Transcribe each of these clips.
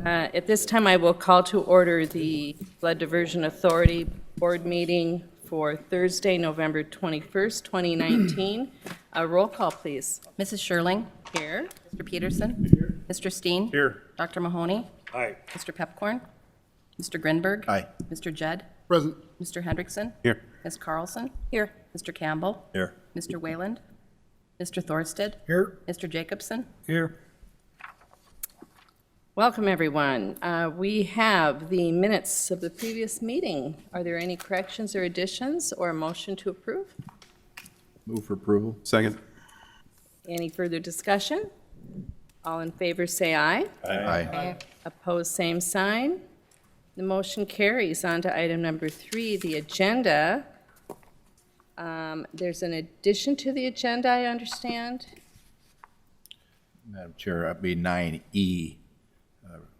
At this time, I will call to order the Blood Diversion Authority Board meeting for Thursday, November 21st, 2019. Roll call, please. Mrs. Sherling? Here. Mr. Peterson? Here. Mr. Steen? Here. Dr. Mahoney? Aye. Mr. Pepcorn? Mr. Grinberg? Aye. Mr. Jed? Present. Mr. Hendrickson? Here. Ms. Carlson? Here. Mr. Campbell? Here. Mr. Wayland? Mr. Thorsted? Here. Mr. Jacobson? Here. Welcome, everyone. We have the minutes of the previous meeting. Are there any corrections or additions or a motion to approve? Move for approval. Second. Any further discussion? All in favor, say aye. Aye. Opposed, same sign. The motion carries. On to item number 3, the agenda. There's an addition to the agenda, I understand. Madam Chair, that'd be 9E,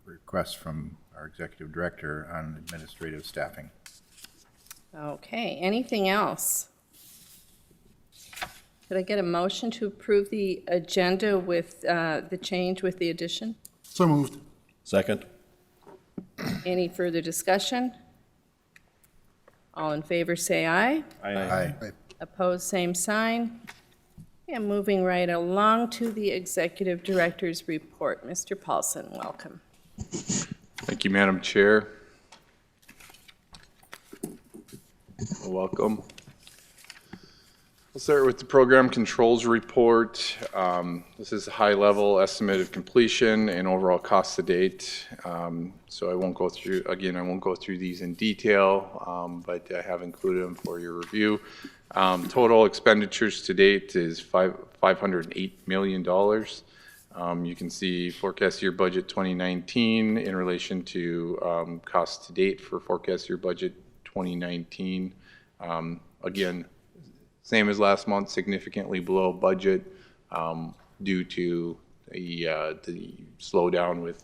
request from our Executive Director on administrative staffing. Okay, anything else? Could I get a motion to approve the agenda with the change with the addition? So moved. Second. Any further discussion? All in favor, say aye. Aye. Opposed, same sign. And moving right along to the Executive Director's report. Mr. Paulson, welcome. Thank you, Madam Chair. Welcome. We'll start with the program controls report. This is a high-level estimate of completion and overall cost to date. So I won't go through, again, I won't go through these in detail, but I have included them for your review. Total expenditures to date is $508 million. You can see forecast year budget 2019 in relation to cost to date for forecast year budget 2019. Again, same as last month, significantly below budget due to the slowdown with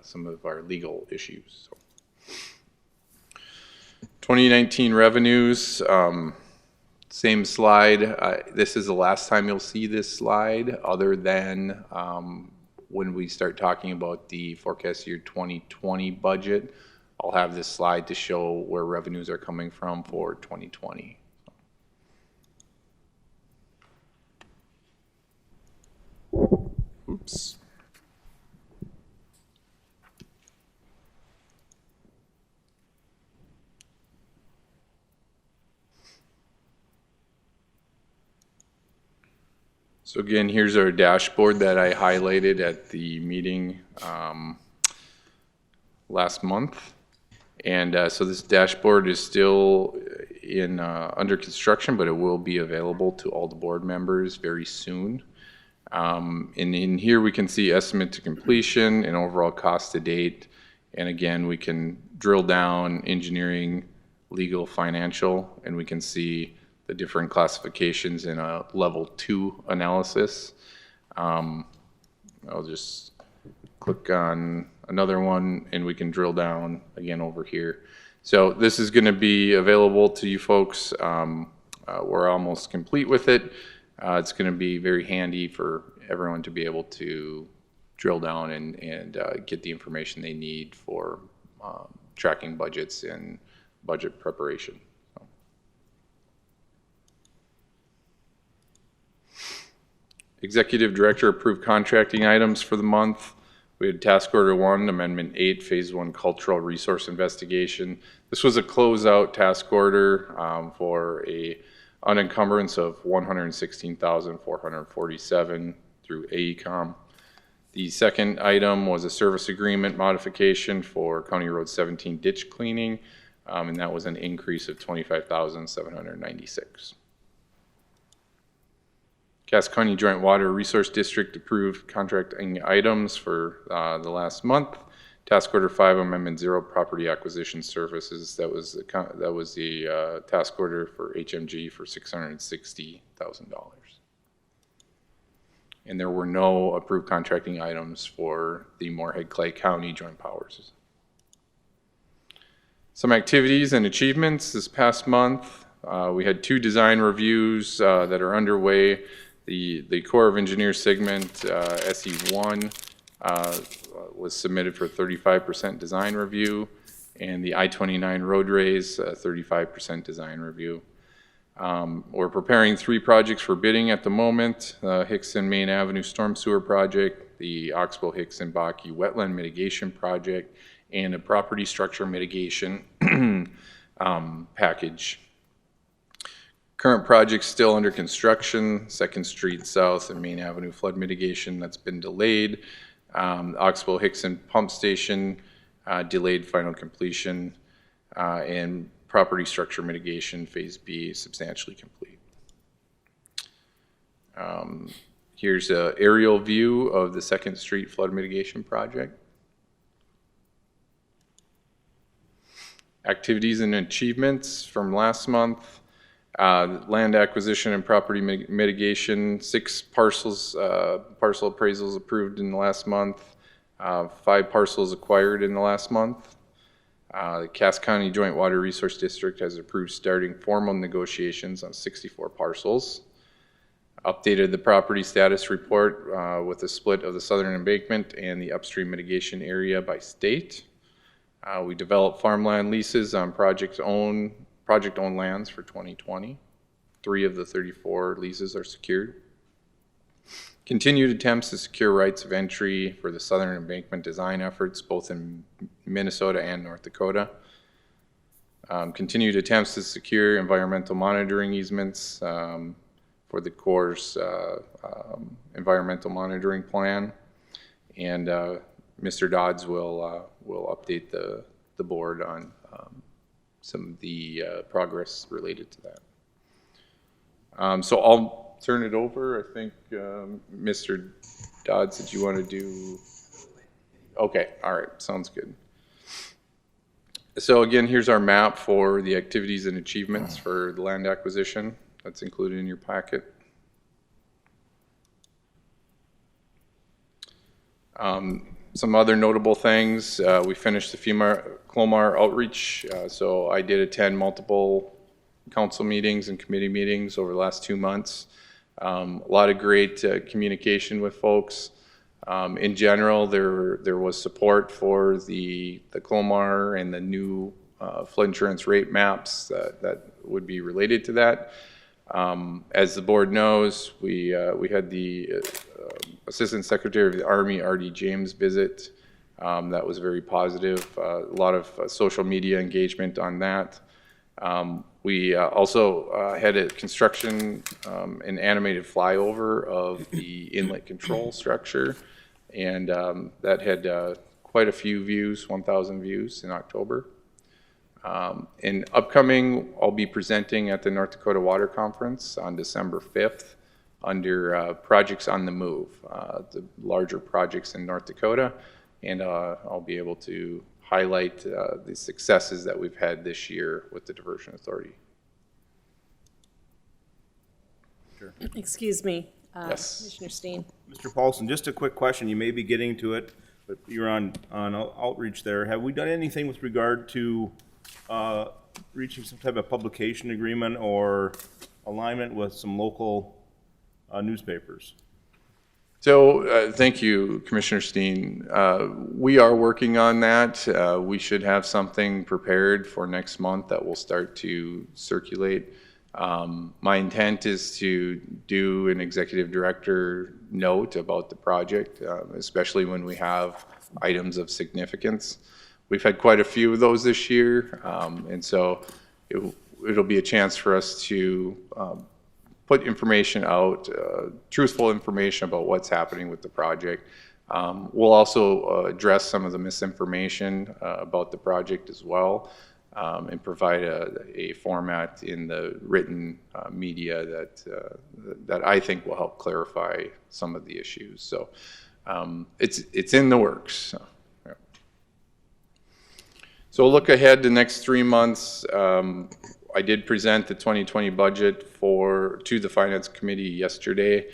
some of our legal issues. So. 2019 revenues. Same slide. This is the last time you'll see this slide other than when we start talking about the forecast year 2020 budget. I'll have this slide to show where revenues are coming from for 2020. Oops. So again, here's our dashboard that I highlighted at the meeting last month. And so this dashboard is still under construction, but it will be available to all the board members very soon. And in here we can see estimate to completion and overall cost to date. And again, we can drill down engineering, legal, financial, and we can see the different classifications in a level 2 analysis. I'll just click on another one and we can drill down again over here. So this is going to be available to you folks. We're almost complete with it. It's going to be very handy for everyone to be able to drill down and get the information they need for tracking budgets and budget preparation. Executive Director approved contracting items for the month. We had Task Order 1, Amendment 8, Phase 1 Cultural Resource Investigation. This was a closeout task order for an unencumbrance of $116,447 through AECOM. The second item was a service agreement modification for County Road 17 ditch cleaning, and that was an increase of $25,796. Cass County Joint Water Resource District approved contracting items for the last month. Task Order 5, Amendment 0, Property Acquisition Services. That was the task order for HMG for $660,000. And there were no approved contracting items for the Moorhead-Clay County Joint Powers. Some activities and achievements this past month. We had 2 design reviews that are underway. The Corps of Engineers segment, SE1, was submitted for 35% design review, and the I-29 road raise, 35% design review. We're preparing 3 projects for bidding at the moment: Hickson Main Avenue Storm Sewer Project, the Oxbow Hickson Baki Wetland Mitigation Project, and a property structure mitigation package. Current projects still under construction: 2nd Street South and Main Avenue flood mitigation, that's been delayed. Oxbow Hickson Pump Station, delayed final completion, and property structure mitigation Phase B substantially complete. Here's an aerial view of the 2nd Street flood mitigation project. Activities and achievements from last month. Land acquisition and property mitigation, 6 parcels, parcel appraisals approved in the last month, 5 parcels acquired in the last month. The Cass County Joint Water Resource District has approved starting formal negotiations on 64 parcels. Updated the property status report with a split of the southern embankment and the upstream mitigation area by state. We developed farmland leases on project-owned lands for 2020. 3 of the 34 leases are secured. Continued attempts to secure rights of entry for the southern embankment design efforts, both in Minnesota and North Dakota. Continued attempts to secure environmental monitoring easements for the Corps' environmental monitoring plan. And Mr. Dodds will update the board on some of the progress related to that. So I'll turn it over. I think, Mr. Dodds, did you want to do? Okay, all right, sounds good. So again, here's our map for the activities and achievements for the land acquisition. That's included in your packet. Some other notable things, we finished the Clomar outreach, so I did attend multiple council meetings and committee meetings over the last 2 months. A lot of great communication with folks. In general, there was support for the Clomar and the new flood insurance rate maps that would be related to that. As the board knows, we had the Assistant Secretary of the Army, R.D. James, visit. That was very positive. A lot of social media engagement on that. We also had a construction and animated flyover of the inlet control structure, and that had quite a few views, 1,000 views in October. In upcoming, I'll be presenting at the North Dakota Water Conference on December 5th under Projects on the Move, the larger projects in North Dakota, and I'll be able to highlight the successes that we've had this year with the Diversion Authority. Sure. Excuse me, Yes. Commissioner Steen. Mr. Paulson, just a quick question. You may be getting to it, but you're on outreach there. Have we done anything with regard to reaching some type of publication agreement or alignment with some local newspapers? So thank you, Commissioner Steen. We are working on that. We should have something prepared for next month that will start to circulate. My intent is to do an executive director note about the project, especially when we have items of significance. We've had quite a few of those this year, and so it'll be a chance for us to put information out, truthful information about what's happening with the project. We'll also address some of the misinformation about the project as well, and provide a format in the written media that I think will help clarify some of the issues. So it's in the works. So, yeah. So look ahead the next 3 months. I did present the 2020 budget to the Finance Committee yesterday.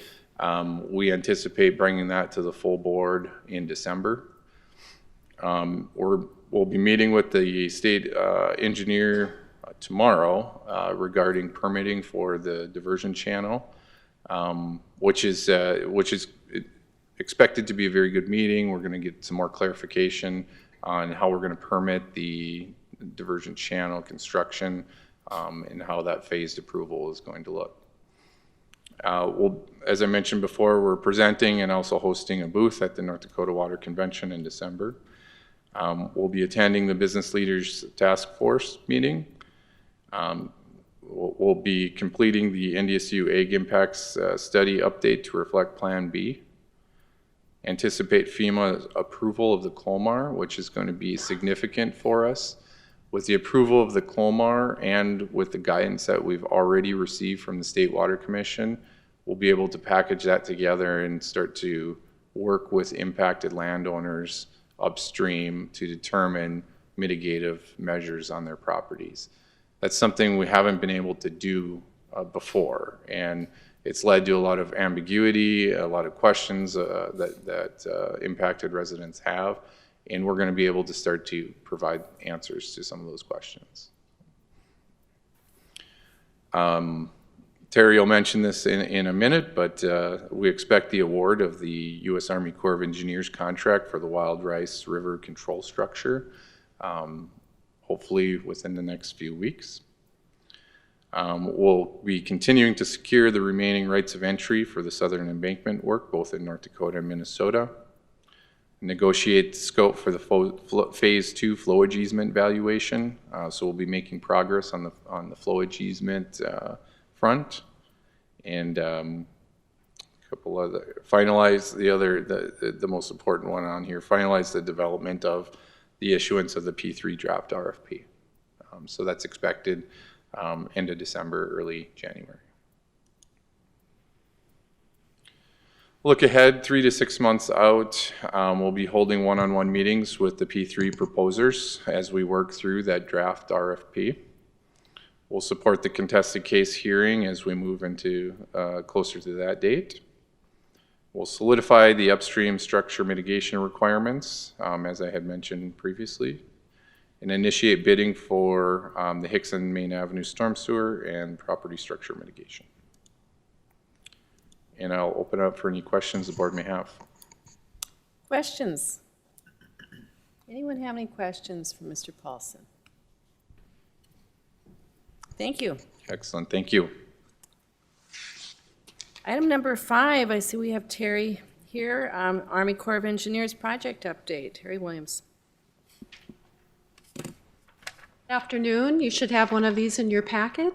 We anticipate bringing that to the full board in December. We'll be meeting with the state engineer tomorrow regarding permitting for the diversion channel, which is expected to be a very good meeting. We're going to get some more clarification on how we're going to permit the diversion channel construction and how that phased approval is going to look. As I mentioned before, we're presenting and also hosting a booth at the North Dakota Water Convention in December. We'll be attending the Business Leaders Task Force meeting. We'll be completing the NDSU Ag Impacts Study update to reflect Plan B. Anticipate FEMA approval of the Clomar, which is going to be significant for us. With the approval of the Clomar and with the guidance that we've already received from the State Water Commission, we'll be able to package that together and start to work with impacted landowners upstream to determine mitigative measures on their properties. That's something we haven't been able to do before, and it's led to a lot of ambiguity, a lot of questions that impacted residents have, and we're going to be able to start to provide answers to some of those questions. Terry will mention this in a minute, but we expect the award of the U.S. Army Corps of Engineers contract for the Wild Rice River Control Structure, hopefully within the next few weeks. We'll be continuing to secure the remaining rights of entry for the Southern Embankment work, both in North Dakota and Minnesota. Negotiate the scope for the Phase 2 flowage easement valuation. So we'll be making progress on the flowage easement front, and a couple other, finalize the most important one on here, finalize the development of the issuance of the P3 draft RFP. So that's expected end of December, early January. Look ahead 3 to 6 months out, we'll be holding one-on-one meetings with the P3 proposers as we work through that draft RFP. We'll support the contested case hearing as we move into closer to that date. We'll solidify the upstream structure mitigation requirements, as I had mentioned previously, and initiate bidding for the Hickson Main Avenue storm sewer and property structure mitigation. And I'll open up for any questions the board may have. Questions? Anyone have any questions for Mr. Paulson? Thank you. Excellent, thank you. Item number 5, I see we have Terry here, Army Corps of Engineers project update. Terry Williams. Afternoon, you should have one of these in your packet.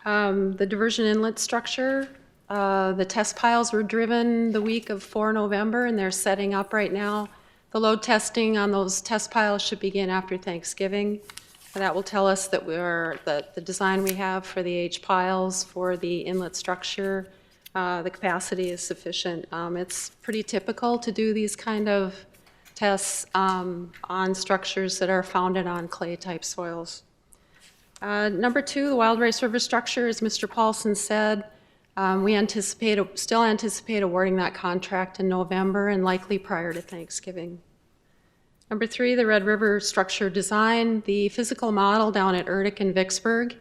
The diversion inlet structure, the test piles were driven the week of 4 November and they're setting up right now. The load testing on those test piles should begin after Thanksgiving. And that will tell us that the design we have for the H piles for the inlet structure, the capacity is sufficient. It's pretty typical to do these kind of tests on structures that are founded on clay-type soils. Number 2, the Wild Rice River structure, as Mr. Paulson said, we still anticipate awarding that contract in November and likely prior to Thanksgiving. Number 3, the Red River structure design, the physical model down at Erdek and Vicksburg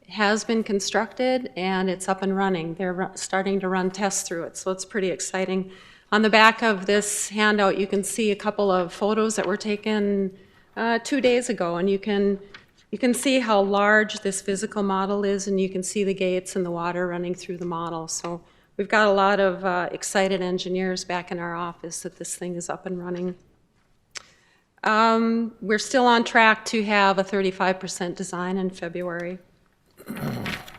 has been constructed and it's up and running. They're starting to run tests through it, so it's pretty exciting. On the back of this handout, you can see a couple of photos that were taken 2 days ago, and you can see how large this physical model is, and you can see the gates and the water running through the model. So we've got a lot of excited engineers back in our office that this thing is up and running. We're still on track to have a 35% design in February.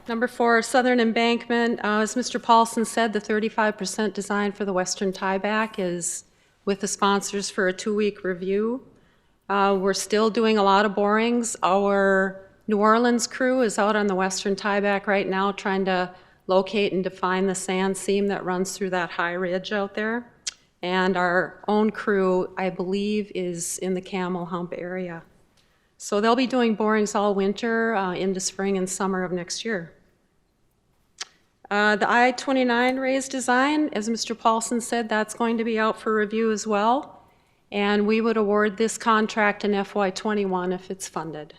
Number 4, Southern Embankment. As Mr. Paulson said, the 35% design for the western tieback is with the sponsors for a 2-week review. We're still doing a lot of borings. Our New Orleans crew is out on the western tieback right now trying to locate and define the sand seam that runs through that high ridge out there. And our own crew, I believe, is in the Camel Hump area. So they'll be doing borings all winter into spring and summer of next year. The I-29 raised design, as Mr. Paulson said, that's going to be out for review as well. And we would award this contract in FY21 if it's funded.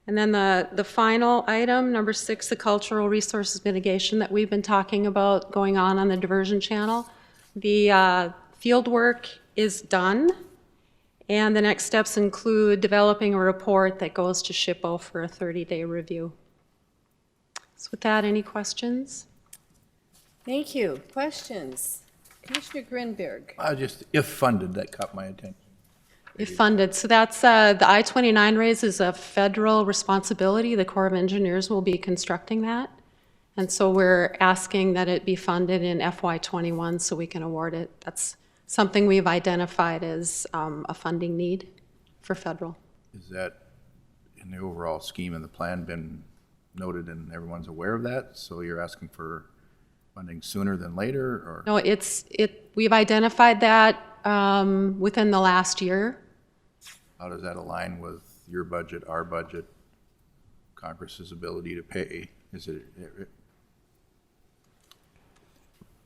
And then the final item, number 6, the cultural resources mitigation that we've been talking about going on the diversion channel. The field work is done, and the next steps include developing a report that goes to SHPO for a 30-day review. So with that, any questions? Thank you. Questions? Commissioner Grinberg. Just, if funded, that caught my attention. If funded, so that's, the I-29 raise is a federal responsibility. The Corps of Engineers will be constructing that. And so we're asking that it be funded in FY21 so we can award it. That's something we've identified as a funding need for federal. Is that in the overall scheme of the plan been noted and everyone's aware of that? So you're asking for funding sooner than later, or? No, we've identified that within the last year. How does that align with your budget, our budget, Congress's ability to pay? Is it,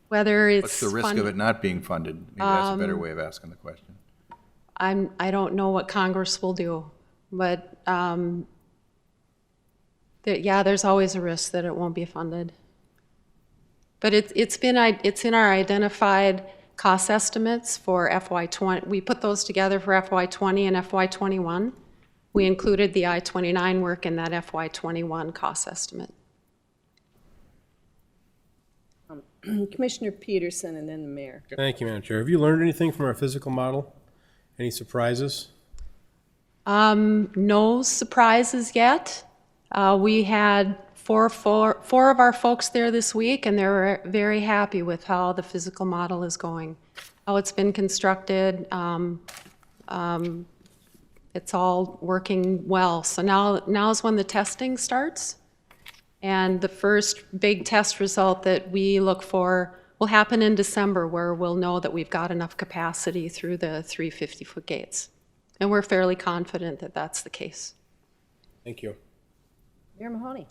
Whether it's what's the risk of it not being funded? Maybe that's a better way of asking the question. I don't know what Congress will do, but yeah, there's always a risk that it won't be funded. But it's in our identified cost estimates for FY20. We put those together for FY20 and FY21. We included the I-29 work in that FY21 cost estimate. Commissioner Peterson and then the mayor. Thank you, Madam Chair. Have you learned anything from our physical model? Any surprises? No surprises yet. We had four of our folks there this week, and they're very happy with how the physical model is going, how it's been constructed. It's all working well. So now is when the testing starts. And the first big test result that we look for will happen in December, where we'll know that we've got enough capacity through the 350-foot gates. And we're fairly confident that that's the case. Thank you. Mayor Mahoney.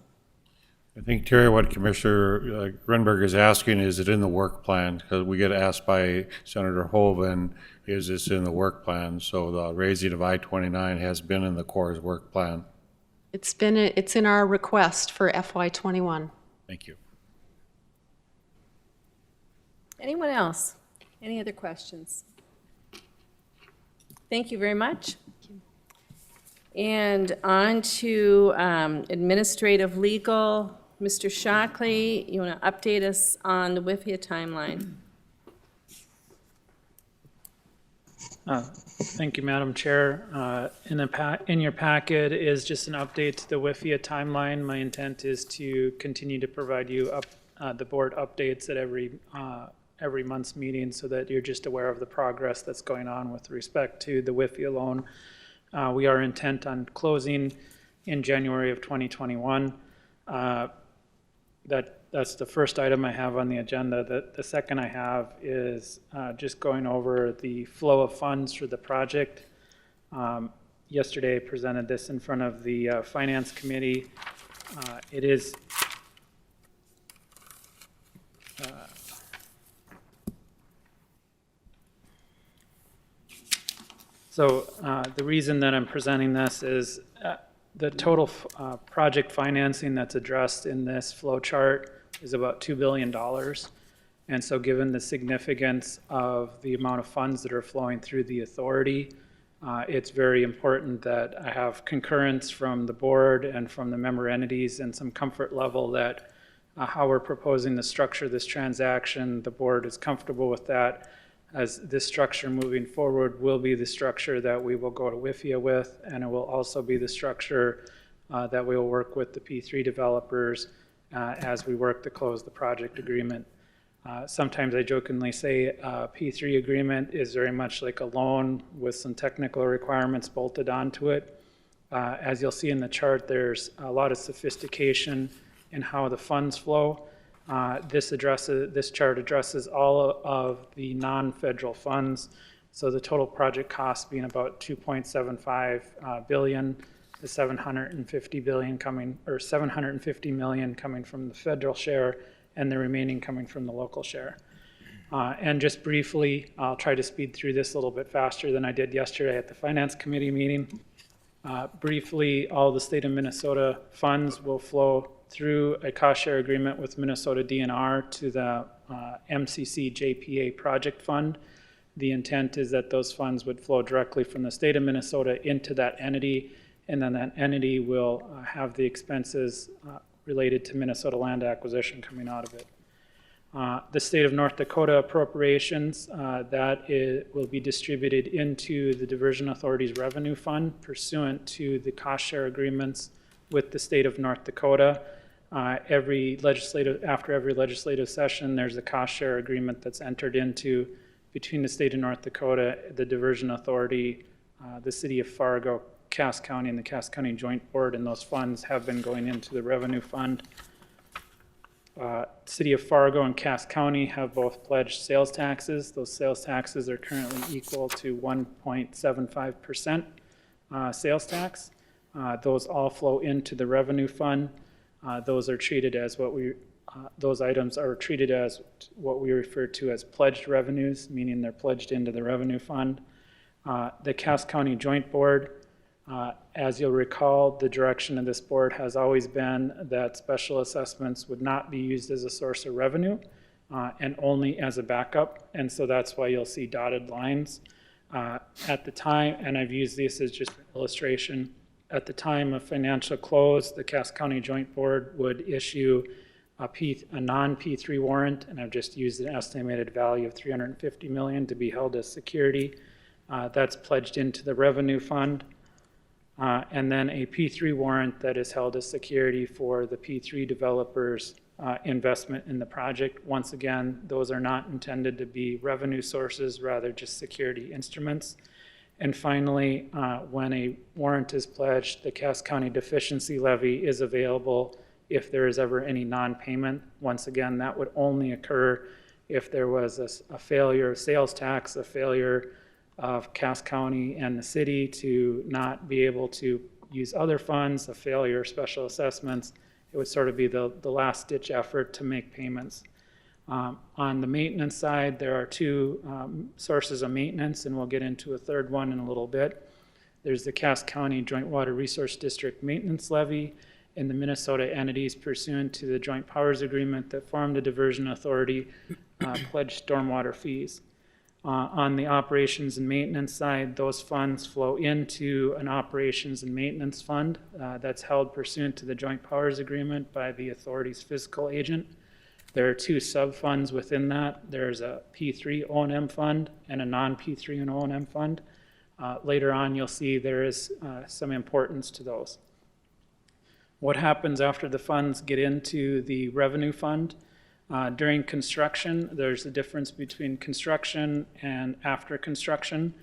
I think, Terry, what Commissioner Grinberg is asking, is it in the work plan? Because we get asked by Senator Hoeven, is this in the work plan? So the raising of I-29 has been in the Corps' work plan. It's in our request for FY21. Thank you. Anyone else? Any other questions? Thank you very much. And on to administrative legal. Mr. Shockley, you want to update us on the WIFIA timeline? Thank you, Madam Chair. In your packet is just an update to the WIFIA timeline. My intent is to continue to provide you the board updates at every month's meeting so that you're just aware of the progress that's going on with respect to the WIFIA loan. We are intent on closing in January of 2021. That's the first item I have on the agenda. The second I have is just going over the flow of funds for the project. Yesterday I presented this in front of the Finance Committee. It is so the reason that I'm presenting this is the total project financing that's addressed in this flow chart is about $2 billion. And so given the significance of the amount of funds that are flowing through the authority, it's very important that I have concurrence from the board and from the member entities and some comfort level that how we're proposing to structure this transaction, the board is comfortable with that, as this structure moving forward will be the structure that we will go to WIFIA with, and it will also be the structure that we will work with the P3 developers as we work to close the project agreement. Sometimes I jokingly say a P3 agreement is very much like a loan with some technical requirements bolted onto it. As you'll see in the chart, there's a lot of sophistication in how the funds flow. This chart addresses all of the non-federal funds. So the total project cost being about $2.75 billion, the $750 million coming from the federal share, and the remaining coming from the local share. And just briefly, I'll try to speed through this a little bit faster than I did yesterday at the Finance Committee meeting. Briefly, all the state of Minnesota funds will flow through a cost share agreement with Minnesota DNR to the MCC JPA project fund. The intent is that those funds would flow directly from the state of Minnesota into that entity, and then that entity will have the expenses related to Minnesota land acquisition coming out of it. The state of North Dakota appropriations, will be distributed into the Diversion Authority's revenue fund pursuant to the cost share agreements with the state of North Dakota. After every legislative session, there's a cost share agreement that's entered into between the state of North Dakota, the Diversion Authority, the city of Fargo, Cass County, and the Cass County Joint Board, and those funds have been going into the revenue fund. City of Fargo and Cass County have both pledged sales taxes. Those sales taxes are currently equal to 1.75% sales tax. Those all flow into the revenue fund. Those are treated as those items are treated as what we refer to as pledged revenues, meaning they're pledged into the revenue fund. The Cass County Joint Board, as you'll recall, the direction of this board has always been that special assessments would not be used as a source of revenue and only as a backup. And so that's why you'll see dotted lines. At the time, and I've used this as just an illustration, at the time of financial close, the Cass County Joint Board would issue a non-P3 warrant, and I've just used an estimated value of $350 million to be held as security. That's pledged into the revenue fund. And then a P3 warrant that is held as security for the P3 developers' investment in the project. Once again, those are not intended to be revenue sources, rather just security instruments. And finally, when a warrant is pledged, the Cass County deficiency levy is available if there is ever any non-payment. Once again, that would only occur if there was a failure of sales tax, a failure of Cass County and the city to not be able to use other funds, a failure of special assessments. It would sort of be the last ditch effort to make payments. On the maintenance side, there are two sources of maintenance, and we'll get into a third one in a little bit. There's the Cass County Joint Water Resource District Maintenance Levy and the Minnesota entities pursuant to the Joint Powers Agreement that form the Diversion Authority pledge stormwater fees. On the operations and maintenance side, those funds flow into an operations and maintenance fund that's held pursuant to the Joint Powers Agreement by the authority's fiscal agent. There are two sub-funds within that. There's a P3 O&M fund and a non-P3 and O&M fund. Later on, you'll see there is some importance to those. What happens after the funds get into the revenue fund? During construction, there's a difference between construction and after construction.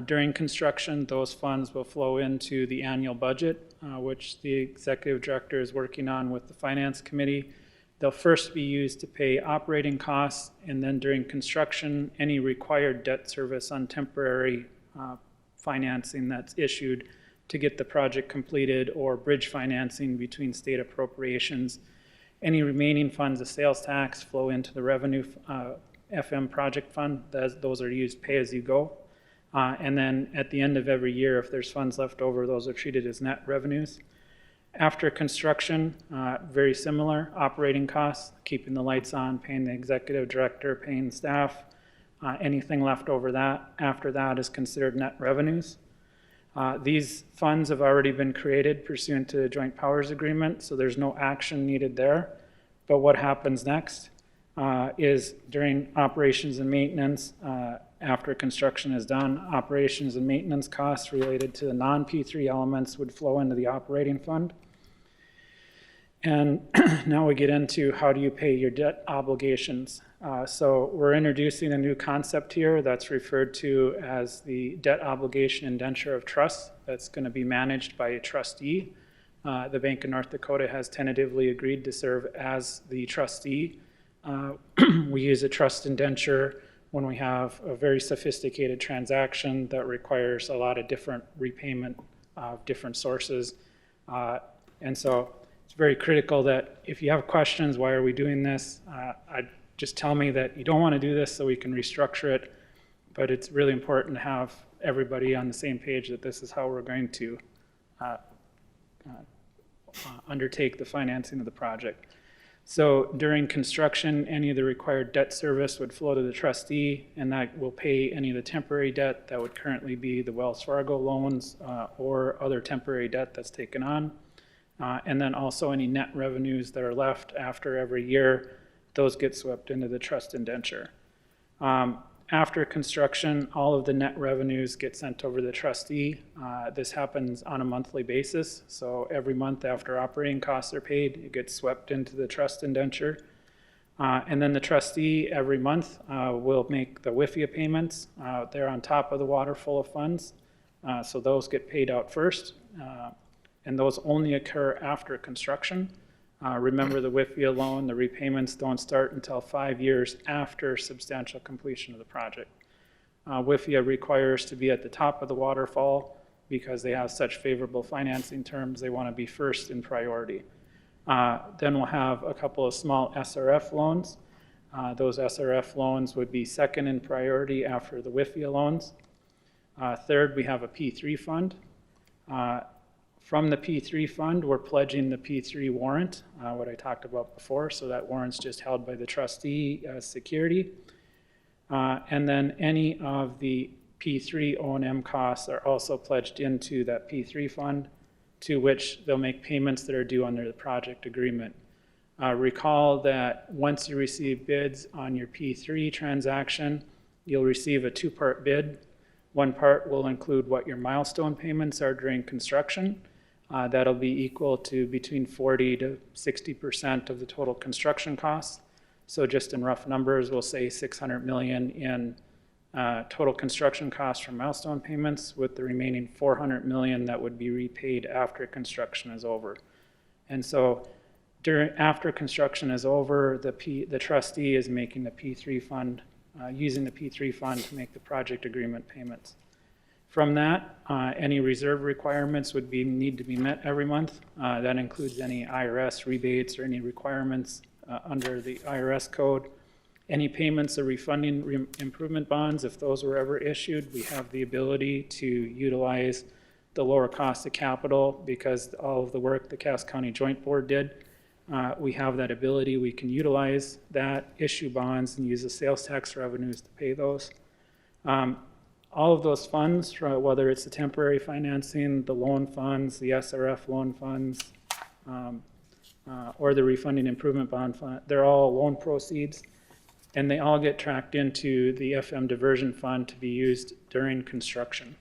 During construction, those funds will flow into the annual budget, which the executive director is working on with the finance committee. They'll first be used to pay operating costs, and then during construction, any required debt service on temporary financing that's issued to get the project completed, or bridge financing between state appropriations. Any remaining funds of sales tax flow into the revenue FM project fund. Those are used pay as you go. And then at the end of every year, if there's funds left over, those are treated as net revenues. After construction, very similar, operating costs, keeping the lights on, paying the executive director, paying staff. Anything left over after that is considered net revenues. These funds have already been created pursuant to the Joint Powers Agreement, so there's no action needed there. But what happens next is during operations and maintenance, after construction is done, operations and maintenance costs related to the non-P3 elements would flow into the operating fund. And now we get into how do you pay your debt obligations. So we're introducing a new concept here that's referred to as the debt obligation indenture of trust that's going to be managed by a trustee. The Bank of North Dakota has tentatively agreed to serve as the trustee. We use a trust indenture when we have a very sophisticated transaction that requires a lot of different repayment of different sources. And so it's very critical that if you have questions, why are we doing this? Just tell me that you don't want to do this so we can restructure it. But it's really important to have everybody on the same page that this is how we're going to undertake the financing of the project. So during construction, any of the required debt service would flow to the trustee, and that will pay any of the temporary debt that would currently be the Wells Fargo loans or other temporary debt that's taken on. And then also any net revenues that are left after every year, those get swept into the trust indenture. After construction, all of the net revenues get sent over to the trustee. This happens on a monthly basis. So every month after operating costs are paid, it gets swept into the trust indenture. And then the trustee every month will make the WIFIA payments. They're on top of the waterfall of funds. So those get paid out first. And those only occur after construction. Remember the WIFIA loan, the repayments don't start until 5 years after substantial completion of the project. WIFIA requires to be at the top of the waterfall because they have such favorable financing terms, they want to be first in priority. Then we'll have a couple of small SRF loans. Those SRF loans would be second in priority after the WIFIA loans. Third, we have a P3 fund. From the P3 fund, we're pledging the P3 warrant, what I talked about before. So that warrant's just held by the trustee as security. And then any of the P3 O&M costs are also pledged into that P3 fund, to which they'll make payments that are due under the project agreement. Recall that once you receive bids on your P3 transaction, you'll receive a two-part bid. One part will include what your milestone payments are during construction. That'll be equal to between 40 to 60% of the total construction costs. So just in rough numbers, we'll say 600 million in total construction costs from milestone payments, with the remaining 400 million that would be repaid after construction is over. And so after construction is over, the trustee is making the P3 fund, using the P3 fund to make the project agreement payments. From that, any reserve requirements would need to be met every month. That includes any IRS rebates or any requirements under the IRS code. Any payments of refunding improvement bonds, if those were ever issued, we have the ability to utilize the lower cost of capital because all of the work the Cass County Joint Board did. We have that ability. We can utilize that, issue bonds, and use the sales tax revenues to pay those. All of those funds, whether it's the temporary financing, the loan funds, the SRF loan funds, or the refunding improvement bond fund, they're all loan proceeds, and they all get tracked into the FM diversion fund to be used during construction.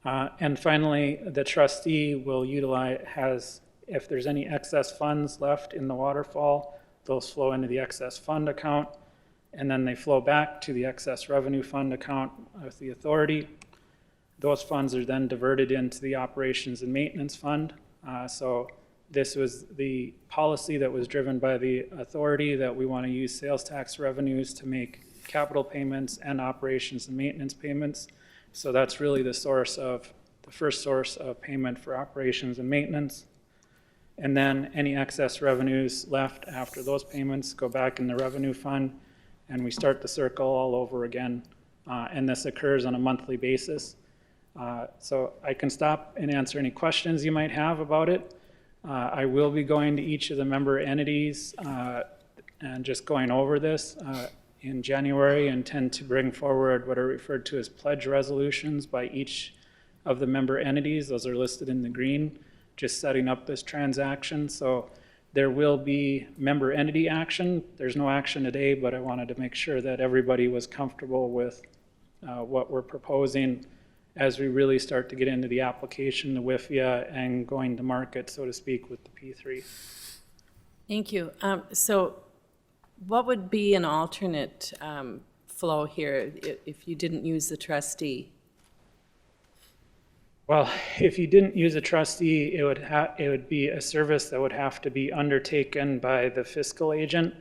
And finally, the trustee will utilize, if there's any excess funds left in the waterfall, those flow into the excess fund account, and then they flow back to the excess revenue fund account with the authority. Those funds are then diverted into the operations and maintenance fund. So this was the policy that was driven by the authority, that we want to use sales tax revenues to make capital payments and operations and maintenance payments. So that's really the first source of payment for operations and maintenance. And then any excess revenues left after those payments go back in the revenue fund, and we start the circle all over again. And this occurs on a monthly basis. So I can stop and answer any questions you might have about it. I will be going to each of the member entities and just going over this in January, and intend to bring forward what are referred to as pledge resolutions by each of the member entities. Those are listed in the green, just setting up this transaction. So there will be member entity action. There's no action today, but I wanted to make sure that everybody was comfortable with what we're proposing as we really start to get into the application, the WIFIA, and going to market, so to speak, with the P3. Thank you. So what would be an alternate flow here if you didn't use the trustee? Well, if you didn't use a trustee, it would be a service that would have to be undertaken by the fiscal agent.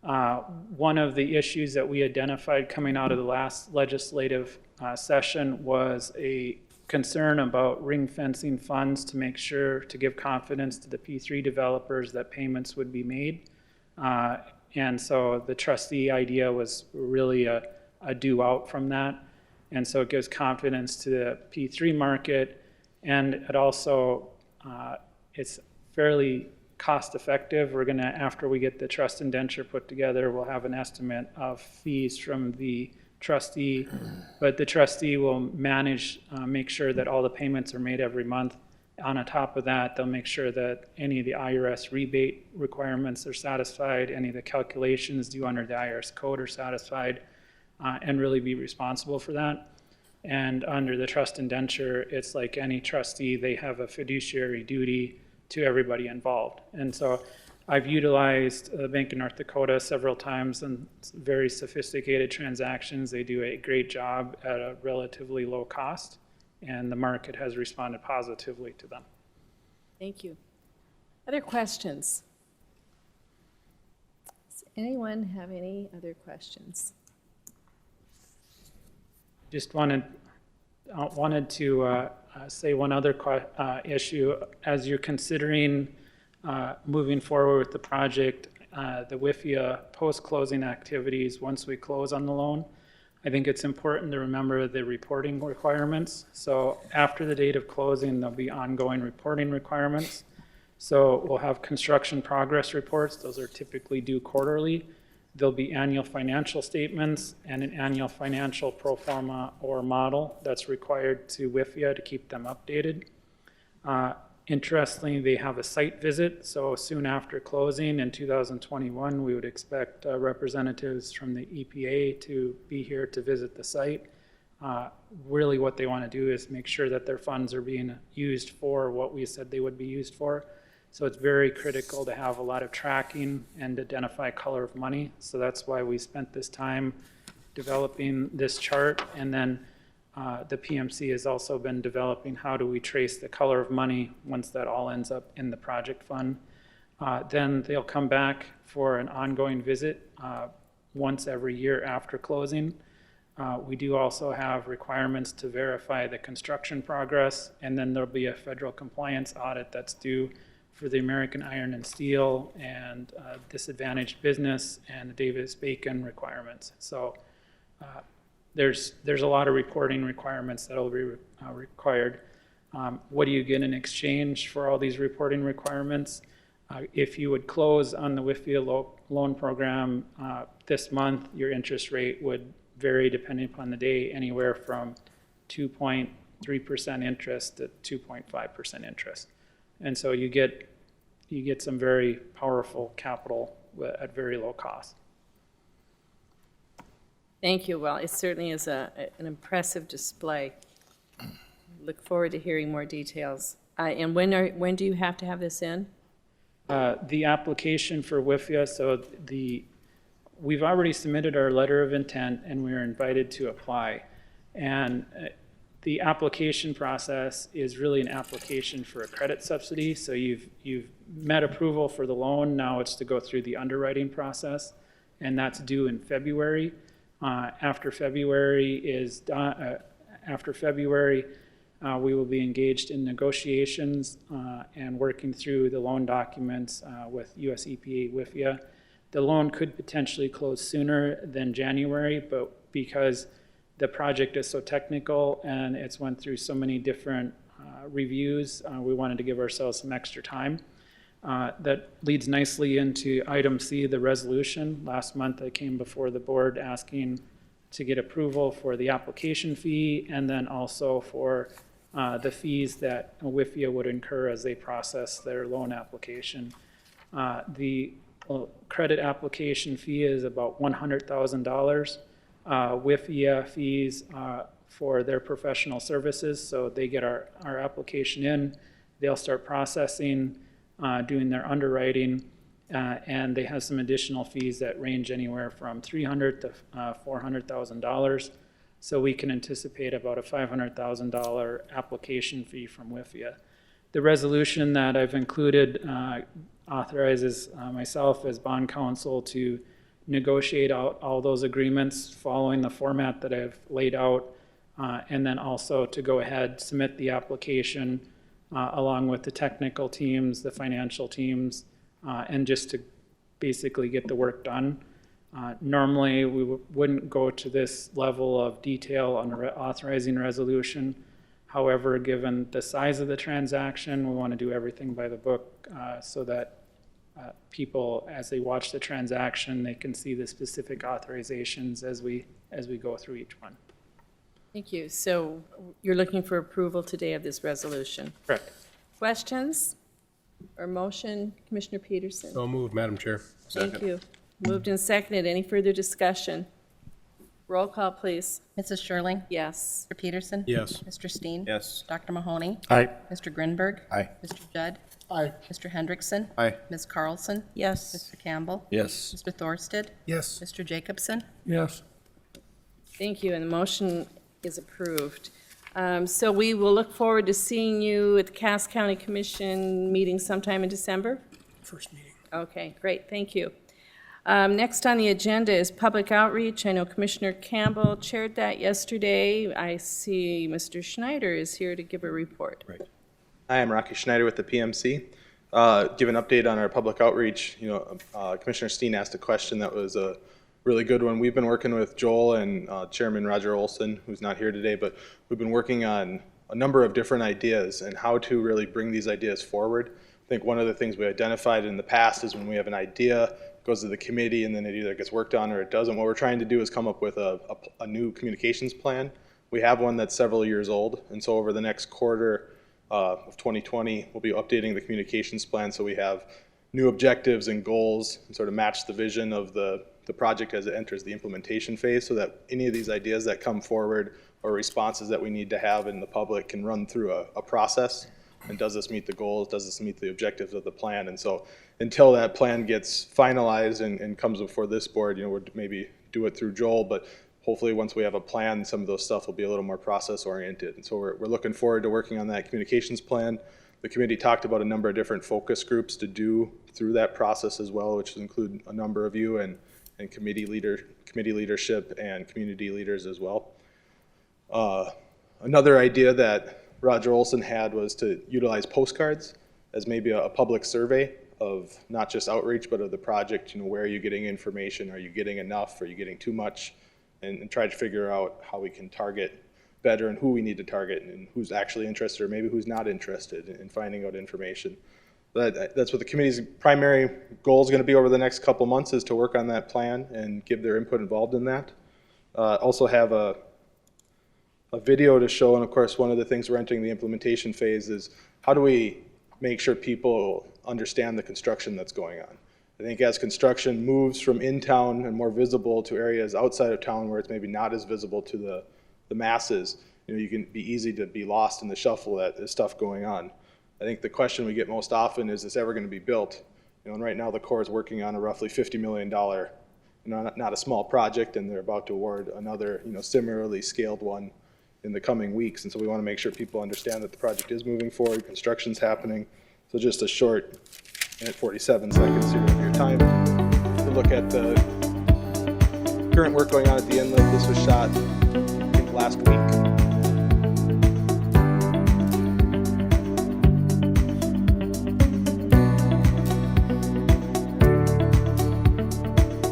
One of the issues that we identified coming out of the last legislative session was a concern about ring fencing funds to make sure to give confidence to the P3 developers that payments would be made. And so the trustee idea was really a due out from that. And so it gives confidence to the P3 market, and it also, it's fairly cost effective. We're gonna, after we get the trust indenture put together, we'll have an estimate of fees from the trustee, but the trustee will manage, make sure that all the payments are made every month. On top of that, they'll make sure that any of the IRS rebate requirements are satisfied, any of the calculations due under the IRS code are satisfied, and really be responsible for that. And under the trust indenture, it's like any trustee, they have a fiduciary duty to everybody involved. And so I've utilized the Bank of North Dakota several times in very sophisticated transactions. They do a great job at a relatively low cost, and the market has responded positively to them. Thank you. Other questions? Does anyone have any other questions? Just wanted to say one other issue. As you're considering moving forward with the project, the WIFIA post-closing activities, once we close on the loan, I think it's important to remember the reporting requirements. So after the date of closing, there'll be ongoing reporting requirements. So we'll have construction progress reports. Those are typically due quarterly. There'll be annual financial statements and an annual financial pro forma or model that's required to WIFIA to keep them updated. Interestingly, they have a site visit, so soon after closing in 2021, we would expect representatives from the EPA to be here to visit the site. Really what they want to do is make sure that their funds are being used for what we said they would be used for. So it's very critical to have a lot of tracking and identify color of money. So that's why we spent this time developing this chart. And then the PMC has also been developing how do we trace the color of money once that all ends up in the project fund. Then they'll come back for an ongoing visit once every year after closing. We do also have requirements to verify the construction progress, and then there'll be a federal compliance audit that's due for the American Iron and Steel and disadvantaged business and the Davis-Bacon requirements. So there's a lot of reporting requirements that will be required. What do you get in exchange for all these reporting requirements? If you would close on the WIFIA loan program this month, your interest rate would vary depending upon the day, anywhere from 2.3% interest to 2.5% interest. And so you get some very powerful capital at very low cost. Thank you. Well, it certainly is an impressive display. Look forward to hearing more details. And when do you have to have this in? The application for WIFIA, so we've already submitted our letter of intent and we are invited to apply. And the application process is really an application for a credit subsidy. So you've met approval for the loan. Now it's to go through the underwriting process, and that's due in February. After February is done, we will be engaged in negotiations and working through the loan documents with US EPA WIFIA. The loan could potentially close sooner than January, but because the project is so technical and it's went through so many different reviews, we wanted to give ourselves some extra time. That leads nicely into item C, the resolution. Last month I came before the board asking to get approval for the application fee and then also for the fees that WIFIA would incur as they process their loan application. The credit application fee is about $100,000. WIFIA fees for their professional services, so they get our application in, they'll start processing, doing their underwriting, and they have some additional fees that range anywhere from $300,000 to $400,000. So we can anticipate about a $500,000 application fee from WIFIA. The resolution that I've included authorizes myself as bond counsel to negotiate out all those agreements following the format that I've laid out, and then also to go ahead, submit the application along with the technical teams, the financial teams, and just to basically get the work done. Normally, we wouldn't go to this level of detail on authorizing resolution. However, given the size of the transaction, we want to do everything by the book so that people, as they watch the transaction, they can see the specific authorizations as we go through each one. Thank you. So you're looking for approval today of this resolution. Correct. Questions or motion? Commissioner Peterson? So moved, Madam Chair. Thank you. Moved and seconded. Any further discussion? Roll call, please. Mrs. Schirling? Yes. Mr. Peterson? Yes. Mr. Steen? Yes. Dr. Mahoney? Aye. Mr. Grinberg? Aye. Mr. Judd? Aye. Mr. Hendrickson? Aye. Ms. Carlson? Yes. Mr. Campbell? Yes. Mr. Thorsted? Yes. Mr. Jacobson? Yes. Thank you, and the motion is approved. So we will look forward to seeing you at the Cass County Commission meeting sometime in December? First meeting. Okay, great, thank you. Next on the agenda is public outreach. I know Commissioner Campbell chaired that yesterday. I see Mr. Schneider is here to give a report. Right. Hi, I'm Rocky Schneider with the PMC. Give an update on our public outreach. Commissioner Steen asked a question that was a really good one. We've been working with Joel and Chairman Roger Olson, who's not here today, but we've been working on a number of different ideas and how to really bring these ideas forward. I think one of the things we identified in the past is when we have an idea, it goes to the committee, and then it either gets worked on or it doesn't. What we're trying to do is come up with a new communications plan. We have one that's several years old, and so over the next quarter of 2020, we'll be updating the communications plan so we have new objectives and goals and sort of match the vision of the project as it enters the implementation phase, so that any of these ideas that come forward or responses that we need to have in the public can run through a process. And does this meet the goals? Does this meet the objectives of the plan? And so until that plan gets finalized and comes before this board, we'll maybe do it through Joel, but hopefully once we have a plan, some of those stuff will be a little more process oriented. And so we're looking forward to working on that communications plan. The committee talked about a number of different focus groups to do through that process as well, which include a number of you and committee leadership and community leaders as well. Another idea that Roger Olson had was to utilize postcards as maybe a public survey of not just outreach, but of the project. Where are you getting information? Are you getting enough? Are you getting too much? And try to figure out how we can target better and who we need to target and who's actually interested or maybe who's not interested in finding out information. That's what the committee's primary goal is going to be over the next couple months, is to work on that plan and give their input involved in that. Also have a video to show, and of course one of the things we're entering the implementation phase is how do we make sure people understand the construction that's going on. I think as construction moves from in town and more visible to areas outside of town where it's maybe not as visible to the masses, you can be easy to be lost in the shuffle that there's stuff going on. I think the question we get most often is this ever going to be built? And right now the Corps is working on a roughly $50 million, not a small project, and they're about to award another similarly scaled one in the coming weeks. And so we want to make sure people understand that the project is moving forward, construction's happening. So just a short minute 47 seconds here of your time to look at the current work going on at the inlet. This was shot, I think, last week.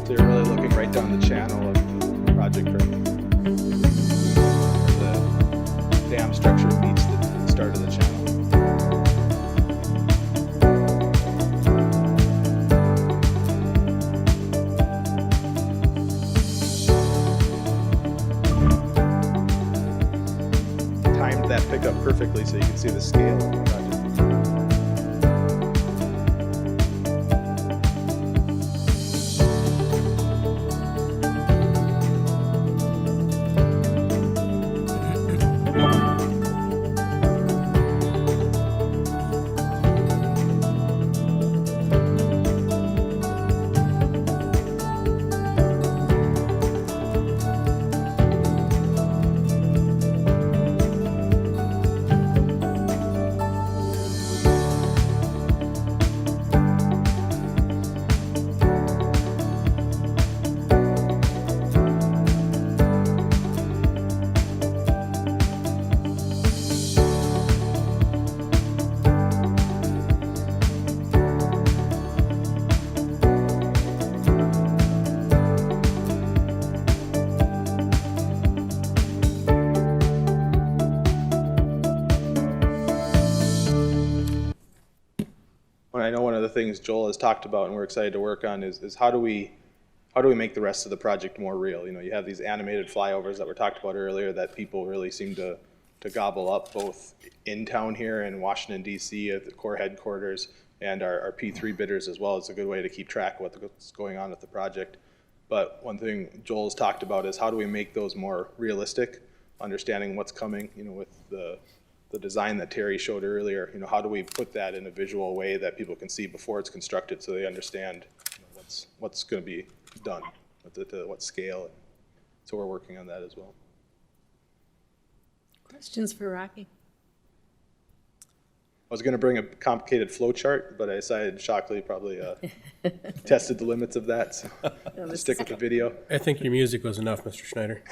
So you're really looking right down the channel of the project right. The dam structure meets the start of the channel. Timed that pickup perfectly so you can see the scale of the project. I know one of the things Joel has talked about and we're excited to work on is how do we make the rest of the project more real? You know, you have these animated flyovers that were talked about earlier that people really seem to gobble up, both in town here in Washington DC at the Corps headquarters and our P3 bidders as well. It's a good way to keep track of what's going on with the project. But one thing Joel's talked about is how do we make those more realistic, understanding what's coming, you know, with the design that Terry showed earlier. You know, how do we put that in a visual way that people can see before it's constructed so they understand, you know, what's going to be done, at what scale. So we're working on that as well. Questions for Rocky? I was going to bring a complicated flow chart, but I decided shockingly probably tested the limits of that, so I'll stick with the video. I think your music was enough, Mr. Schneider.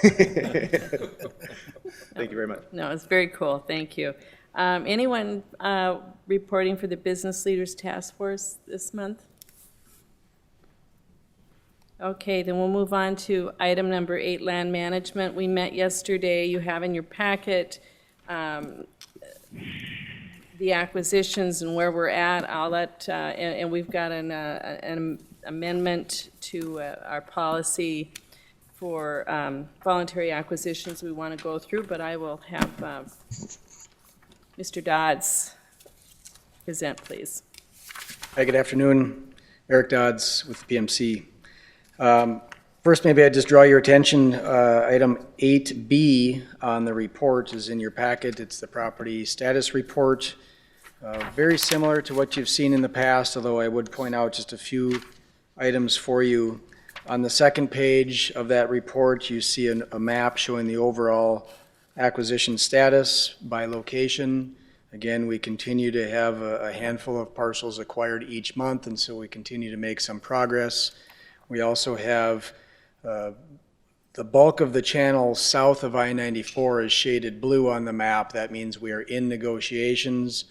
Thank you very much. No, it's very cool. Thank you. Anyone reporting for the Business Leaders Task Force this month? Okay, then we'll move on to item number 8, land management. We met yesterday. You have in your packet the acquisitions and where we're at. I'll let, and we've got an amendment to our policy for voluntary acquisitions we want to go through, but I will have Mr. Dodds present, please. Hi, good afternoon. Eric Dodds with the PMC. First, maybe I'd just draw your attention, item 8B on the report is in your packet. It's the property status report. Very similar to what you've seen in the past, although I would point out just a few items for you. On the second page of that report, you see a map showing the overall acquisition status by location. Again, we continue to have a handful of parcels acquired each month, and so we continue to make some progress. We also have the bulk of the channel south of I-94 is shaded blue on the map. That means we are in negotiations.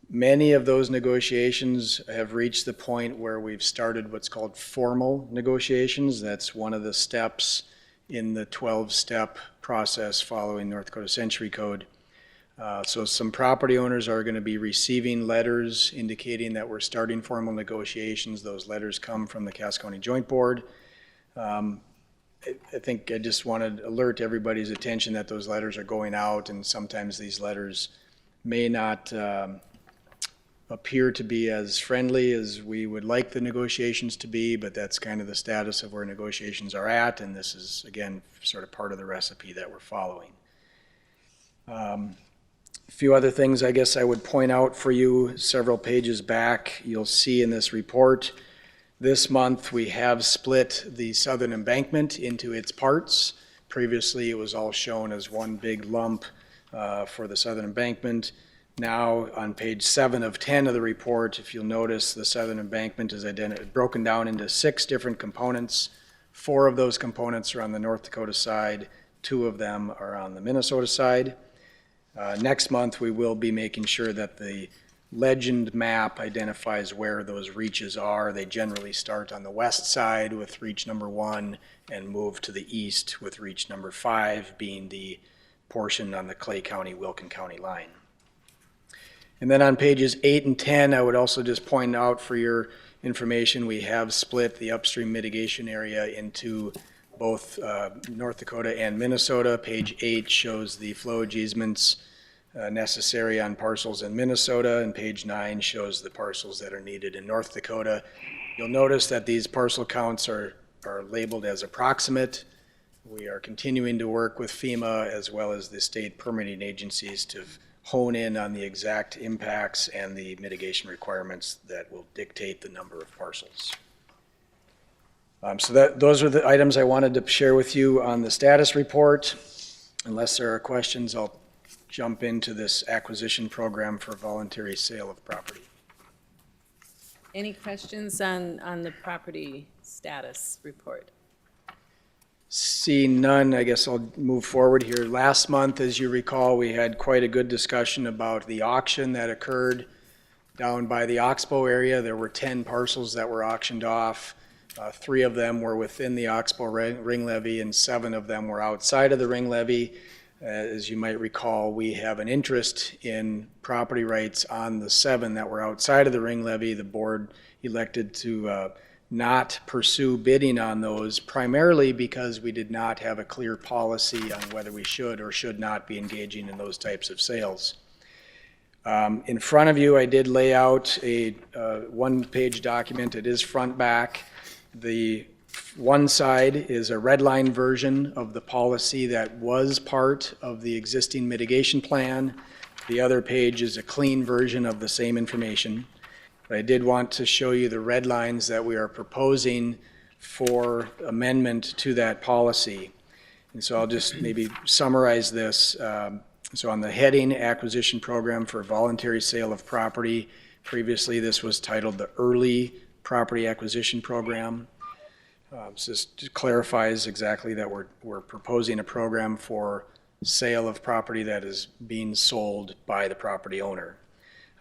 Many of those negotiations have reached the point where we've started what's called formal negotiations. That's one of the steps in the 12-step process following North Dakota Century Code. So some property owners are going to be receiving letters indicating that we're starting formal negotiations. Those letters come from the Cass County Joint Board. I think I just want to alert everybody's attention that those letters are going out, and sometimes these letters may not appear to be as friendly as we would like the negotiations to be, but that's kind of the status of where negotiations are at, and this is, again, sort of part of the recipe that we're following. A few other things I guess I would point out for you. Several pages back, you'll see in this report, this month we have split the southern embankment into its parts. Previously it was all shown as one big lump for the southern embankment. Now on page 7 of 10 of the report, if you'll notice, the southern embankment is broken down into 6 different components. 4 of those components are on the North Dakota side, 2 of them are on the Minnesota side. Next month, we will be making sure that the legend map identifies where those reaches are. They generally start on the west side with reach number 1 and move to the east with reach number 5 being the portion on the Clay County, Wilkin County line. And then on pages 8 and 10, I would also just point out for your information, we have split the upstream mitigation area into both North Dakota and Minnesota. Page 8 shows the flowage easements necessary on parcels in Minnesota, and page 9 shows the parcels that are needed in North Dakota. You'll notice that these parcel counts are labeled as approximate. We are continuing to work with FEMA as well as the state permitting agencies to hone in on the exact impacts and the mitigation requirements that will dictate the number of parcels. So those are the items I wanted to share with you on the status report. Unless there are questions, I'll jump into this acquisition program for voluntary sale of property. Any questions on the property status report? Seeing none, I guess I'll move forward here. Last month, as you recall, we had quite a good discussion about the auction that occurred down by the Oxbow area. There were 10 parcels that were auctioned off. 3 of them were within the Oxbow ring levy and 7 of them were outside of the ring levy. As you might recall, we have an interest in property rights on the 7 that were outside of the ring levy. The board elected to not pursue bidding on those, primarily because we did not have a clear policy on whether we should or should not be engaging in those types of sales. In front of you, I did lay out a one-page document. It is front back. The one side is a red line version of the policy that was part of the existing mitigation plan. The other page is a clean version of the same information. But I did want to show you the red lines that we are proposing for amendment to that policy. And so I'll just maybe summarize this. So on the heading, acquisition program for voluntary sale of property, previously this was titled the early property acquisition program. So this just clarifies exactly that we're proposing a program for sale of property that is being sold by the property owner.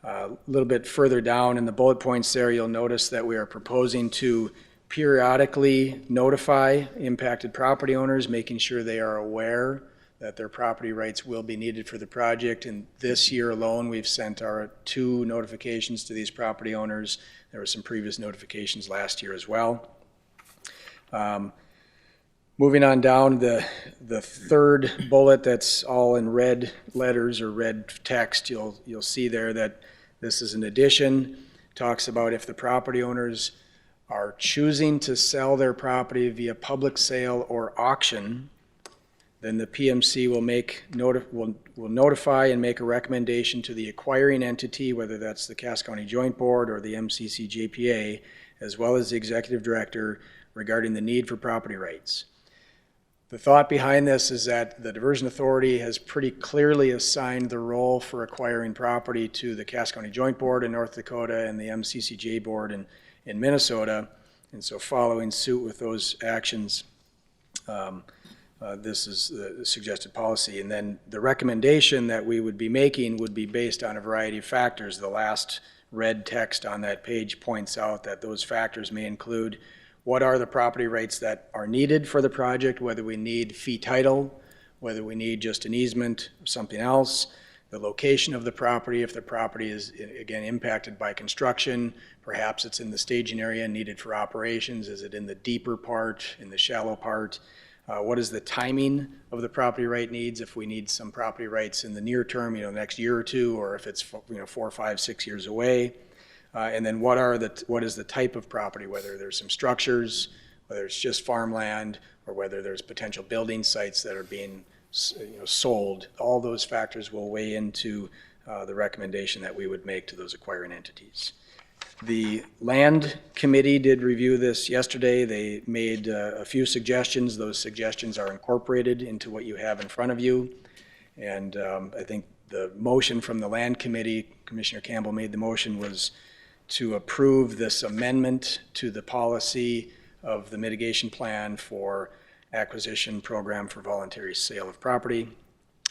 A little bit further down in the bullet points there, you'll notice that we are proposing to periodically notify impacted property owners, making sure they are aware that their property rights will be needed for the project. And this year alone, we've sent our 2 notifications to these property owners. There were some previous notifications last year as well. Moving on down, the third bullet that's all in red letters or red text, you'll see there that this is an addition. Talks about if the property owners are choosing to sell their property via public sale or auction, then the PMC will notify and make a recommendation to the acquiring entity, whether that's the Cass County Joint Board or the MCC-JPA, as well as the executive director, regarding the need for property rights. The thought behind this is that the Diversion Authority has pretty clearly assigned the role for acquiring property to the Cass County Joint Board in North Dakota and the MCCJ Board in Minnesota. And so following suit with those actions, this is the suggested policy. And then the recommendation that we would be making would be based on a variety of factors. The last red text on that page points out that those factors may include what are the property rights that are needed for the project, whether we need fee title, whether we need just an easement or something else, the location of the property, if the property is, again, impacted by construction, perhaps it's in the staging area needed for operations, is it in the deeper part, in the shallow part, what is the timing of the property right needs, if we need some property rights in the near term, next year or 2, or if it's 4, 5, 6 years away. And then what is the type of property, whether there's some structures, whether it's just farmland, or whether there's potential building sites that are being sold. All those factors will weigh into the recommendation that we would make to those acquiring entities. The Land Committee did review this yesterday. They made a few suggestions. Those suggestions are incorporated into what you have in front of you. And I think the motion from the Land Committee, Commissioner Campbell made the motion, was to approve this amendment to the policy of the mitigation plan for acquisition program for voluntary sale of property.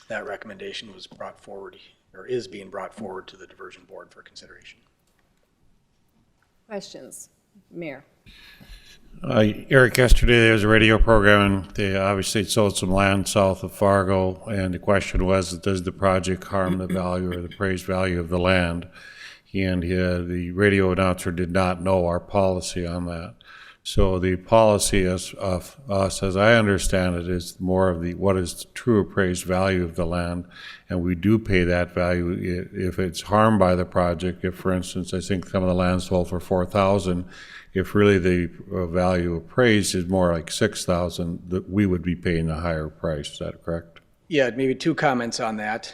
That recommendation was brought forward, or is being brought forward to the Diversion Board for consideration. Questions? Mayor? Eric, yesterday there was a radio program, and they obviously sold some land south of Fargo, and the question was, does the project harm the value or the appraised value of the land? And the radio announcer did not know our policy on that. So the policy of us, as I understand it, is more of what is the true appraised value of the land, and we do pay that value if it's harmed by the project. If, for instance, I think some of the land sold for $4,000, if really the value appraised is more like $6,000, that we would be paying a higher price. Is that correct? Yeah, maybe 2 comments on that.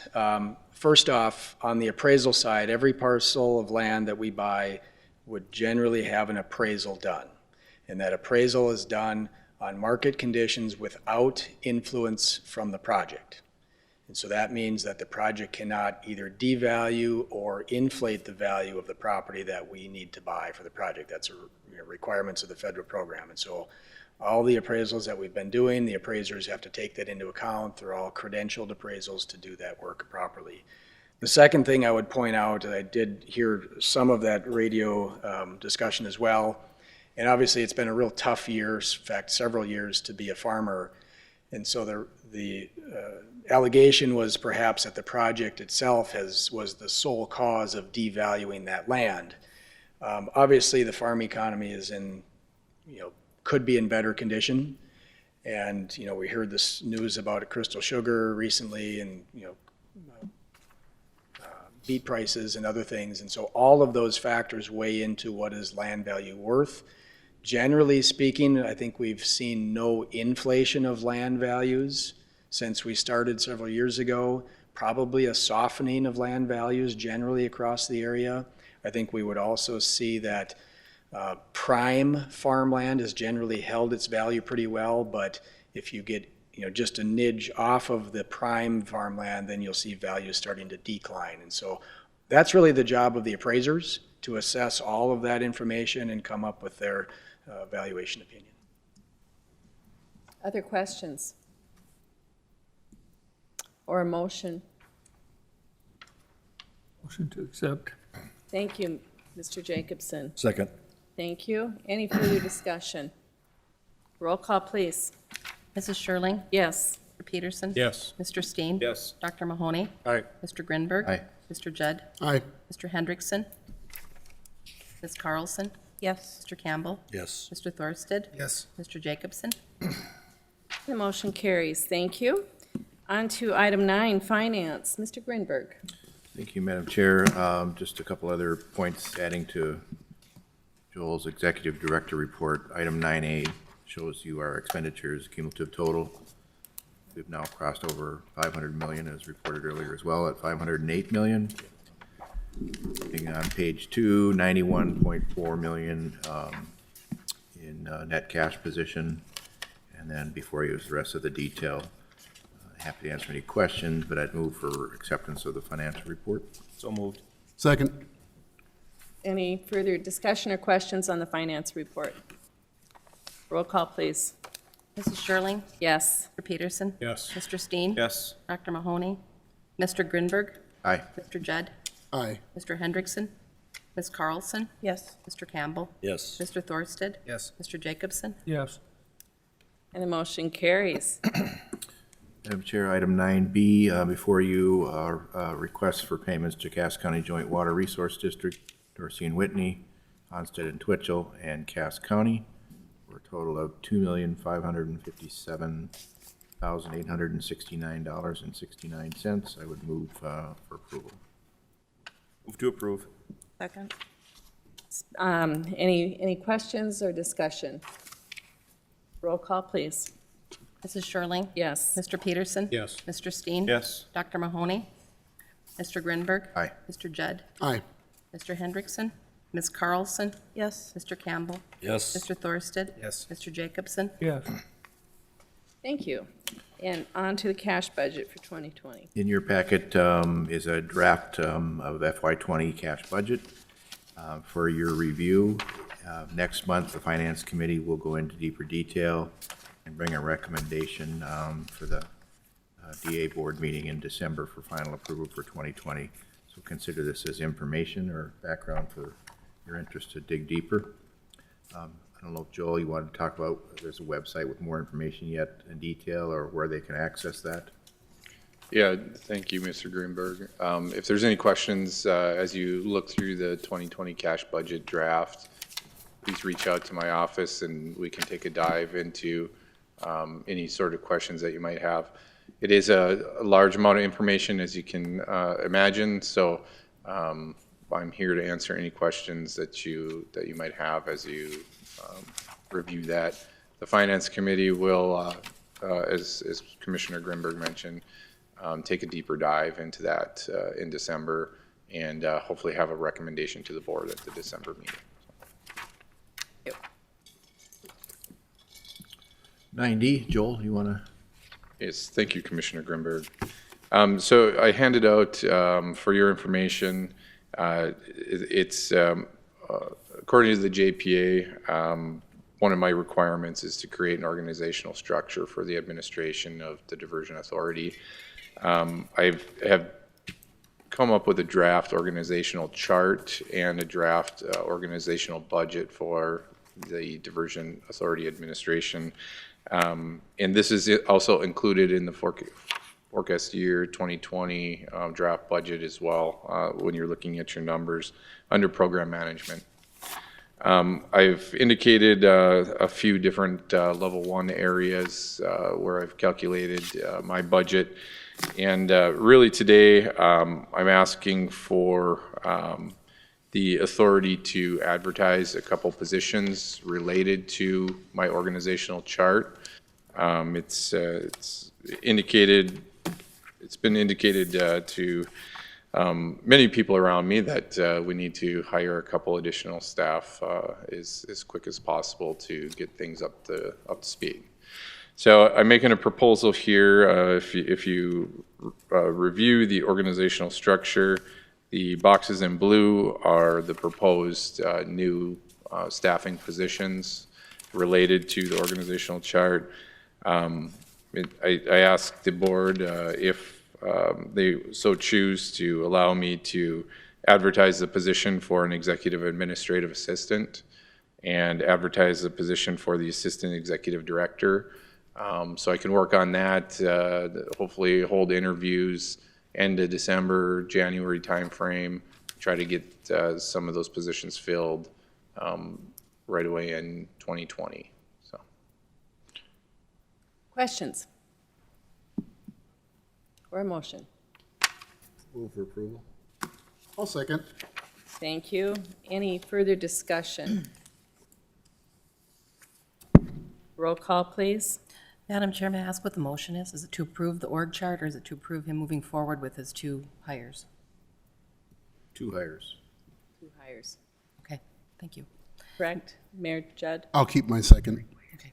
First off, on the appraisal side, every parcel of land that we buy would generally have an appraisal done. And that appraisal is done on market conditions without influence from the project. And so that means that the project cannot either devalue or inflate the value of the property that we need to buy for the project. That's requirements of the federal program. And so all the appraisals that we've been doing, the appraisers have to take that into account. They're all credentialed appraisals to do that work properly. The second thing I would point out, I did hear some of that radio discussion as well, and obviously it's been a real tough year, in fact several years, to be a farmer. And so the allegation was perhaps that the project itself was the sole cause of devaluing that land. Obviously, the farm economy is could be in better condition. And, we heard this news about Crystal Sugar recently and, beet prices and other things. And so all of those factors weigh into what is land value worth. Generally speaking, I think we've seen no inflation of land values since we started several years ago, probably a softening of land values generally across the area. I think we would also see that prime farmland has generally held its value pretty well, but if you get just a nidge off of the prime farmland, then you'll see values starting to decline. And so that's really the job of the appraisers, to assess all of that information and come up with their valuation opinion. Other questions? Or a motion? Motion to accept. Thank you, Mr. Jacobson. Second. Thank you. Any further discussion? Roll call, please. Mrs. Sherling? Yes. Mr. Peterson? Yes. Mr. Steen? Yes. Dr. Mahoney? Aye. Mr. Grinberg? Aye. Mr. Judd? Aye. Mr. Hendrickson? Ms. Carlson? Yes. Mr. Campbell? Yes. Mr. Thorsted? Yes. Mr. Jacobson? The motion carries. Thank you. On to item 9, finance. Mr. Grinberg. Thank you, Madam Chair. Just a couple other points adding to Joel's Executive Director report. Item 9A shows you our expenditures cumulative total. We've now crossed over 500 million, as reported earlier as well, at 508 million. Looking on page 2, 91.4 million in net cash position. And then before you is the rest of the detail. Happy to answer any questions, but I'd move for acceptance of the financial report. So moved. Second. Any further discussion or questions on the finance report? Roll call, please. Mrs. Sherling? Yes. Mr. Peterson? Yes. Mr. Steen? Yes. Dr. Mahoney? Mr. Grinberg? Aye. Mr. Judd? Aye. Mr. Hendrickson? Ms. Carlson? Yes. Mr. Campbell? Yes. Mr. Thorsted? Yes. Mr. Jacobson? Yes. And the motion carries. Madam Chair, item 9B, before you are requests for payments to Cass County Joint Water Resource District, Dorsey and Whitney, Onstead and Twitchell, and Cass County, for a total of $2,557,869.69. I would move for approval. Move to approve. Second. Any questions or discussion? Roll call, please. Mrs. Sherling? Yes. Mr. Peterson? Yes. Mr. Steen? Yes. Dr. Mahoney? Mr. Grinberg? Aye. Mr. Judd? Aye. Mr. Hendrickson? Ms. Carlson? Yes. Mr. Campbell? Yes. Mr. Thorsted? Yes. Mr. Jacobson? Yes. Thank you. And on to the cash budget for 2020. In your packet is a draft of FY20 cash budget for your review. Next month, the Finance Committee will go into deeper detail and bring a recommendation for the DA board meeting in December for final approval for 2020. So consider this as information or background for your interest to dig deeper. I don't know if Joel, you want to talk about, there's a website with more information yet in detail or where they can access that? Yeah, thank you, Mr. Greenberg. If there's any questions as you look through the 2020 cash budget draft, please reach out to my office and we can take a dive into any sort of questions that you might have. It is a large amount of information, as you can imagine, so I'm here to answer any questions that you might have as you review that. The Finance Committee will, as Commissioner Grinberg mentioned, take a deeper dive into that in December and hopefully have a recommendation to the board at the December meeting. 9D, Joel, you want to? Yes, thank you, Commissioner Grinberg. So I handed out for your information, it's according to the JPA, one of my requirements is to create an organizational structure for the administration of the Diversion Authority. I have come up with a draft organizational chart and a draft organizational budget for the Diversion Authority administration. And this is also included in the forecast year 2020 draft budget as well when you're looking at your numbers under program management. I've indicated a few different level 1 areas where I've calculated my budget. And really today, I'm asking for the authority to advertise a couple positions related to my organizational chart. It's been indicated to many people around me that we need to hire a couple additional staff as quick as possible to get things up to speed. So I'm making a proposal here. If you review the organizational structure, the boxes in blue are the proposed new staffing positions related to the organizational chart. I asked the board if they so choose to allow me to advertise the position for an executive administrative assistant and advertise the position for the assistant executive director. So I can work on that, hopefully hold interviews end of December, January timeframe, try to get some of those positions filled right away in 2020. So. Questions? Or a motion? Move for approval. I'll second. Thank you. Any further discussion? Roll call, please. Madam Chair, may I ask what the motion is? Is it to approve the org chart, or is it to approve him moving forward with his 2 hires? 2 hires. 2 hires. Okay, thank you. Correct? Mayor Judd? I'll keep my second. Okay.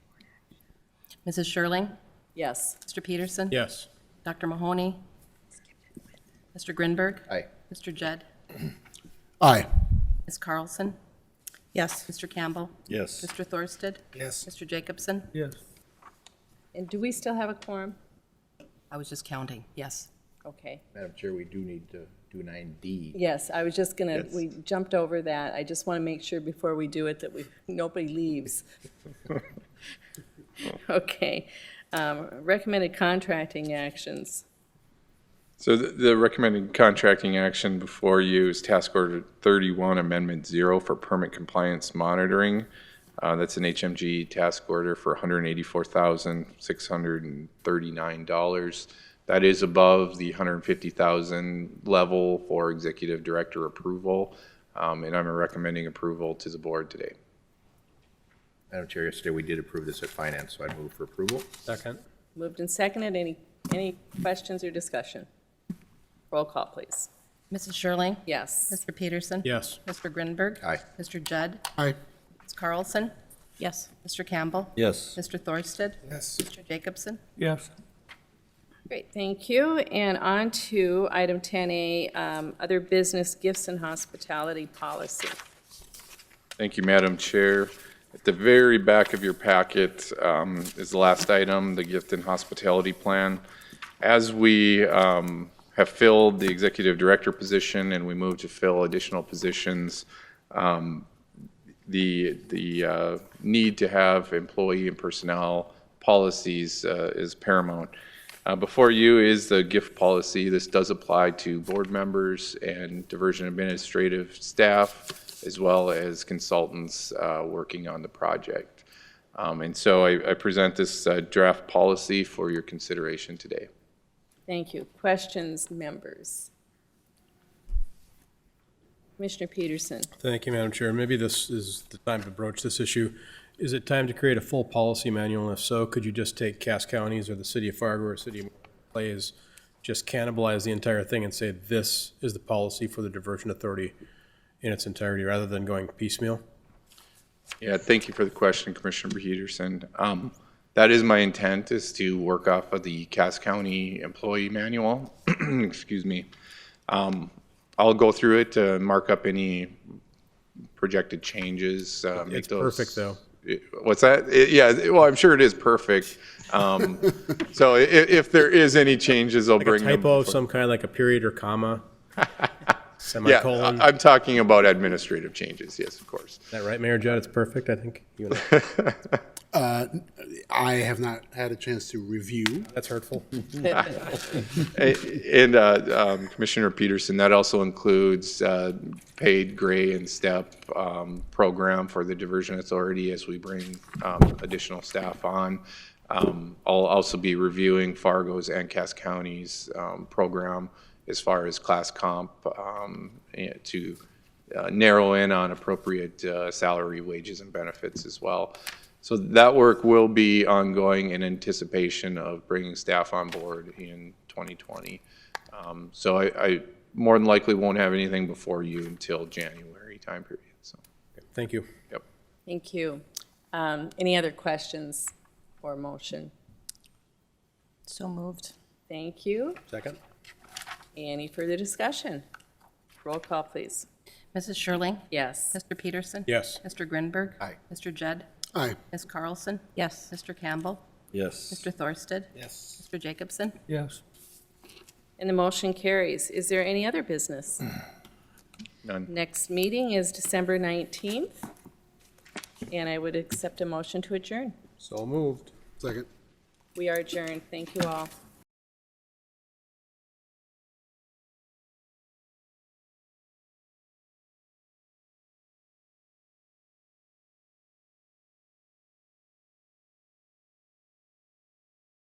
Mrs. Sherling? Yes. Mr. Peterson? Yes. Dr. Mahoney? Mr. Grinberg? Aye. Mr. Judd? Aye. Ms. Carlson? Yes. Mr. Campbell? Yes. Mr. Thorsted? Yes. Mr. Jacobson? Yes. And do we still have a quorum? I was just counting, yes. Okay. Madam Chair, we do need to do 9D. Yes, I was just gonna, Yes. we jumped over that. I just want to make sure before we do it that nobody leaves. Okay. Recommended contracting actions. So the recommended contracting action before you is Task Order 31, Amendment 0 for permit compliance monitoring. That's an HMG task order for $184,639. That is above the $150,000 level for executive director approval, and I'm recommending approval to the board today. Madam Chair, yesterday we did approve this at Finance, so I move for approval. Second. Moved and seconded. Any questions or discussion? Roll call, please. Mrs. Sherling? Yes. Mr. Peterson? Yes. Mr. Grinberg? Aye. Mr. Judd? Aye. Ms. Carlson? Yes. Mr. Campbell? Yes. Mr. Thorsted? Yes. Mr. Jacobson? Yes. Great, thank you. And on to item 10A, other business gifts and hospitality policy. Thank you, Madam Chair. At the very back of your packet is the last item, the gift and hospitality plan. As we have filled the executive director position and we move to fill additional positions, the need to have employee and personnel policies is paramount. Before you is the gift policy. This does apply to board members and diversion administrative staff, as well as consultants working on the project. And so I present this draft policy for your consideration today. Thank you. Questions, members? Commissioner Peterson. Thank you, Madam Chair. Maybe this is the time to broach this issue. Is it time to create a full policy manual? And if so, could you just take Cass County's or the City of Fargo or City of Clay's, just cannibalize the entire thing and say this is the policy for the Diversion Authority in its entirety, rather than going piecemeal? Yeah, thank you for the question, Commissioner Peterson. That is my intent, is to work off of the Cass County Employee Manual. Excuse me. I'll go through it to mark up any projected changes. Make It's those, perfect, though. What's that? Yeah, well, I'm sure it is perfect. So if there is any changes, I'll Like bring a them. typo of some kind, like a period or comma? Semicolon. I'm talking about administrative changes, yes, of course. Is that right, Mayor Judd? It's perfect, I think. You and I- I have not had a chance to review. That's hurtful. And Commissioner Peterson, that also includes paid gray and step program for the diversion authority as we bring additional staff on. I'll also be reviewing Fargo's and Cass County's program as far as class comp to narrow in on appropriate salary, wages, and benefits as well. So that work will be ongoing in anticipation of bringing staff on board in 2020. So I more than likely won't have anything before you until January time period. So, Thank you. yep. Thank you. Any other questions or motion? So moved. Thank you. Second? Any further discussion? Roll call, please. Mrs. Schirling? Yes. Mr. Peterson? Yes. Mr. Grinberg? Aye. Mr. Judd? Aye. Ms. Carlson? Yes. Mr. Campbell? Yes. Mr. Thorsted? Yes. Mr. Jacobson? Yes. And the motion carries. Is there any other business? None. Next meeting is December 19th, and I would accept a motion to adjourn. So moved. Second. We are adjourned. Thank you all.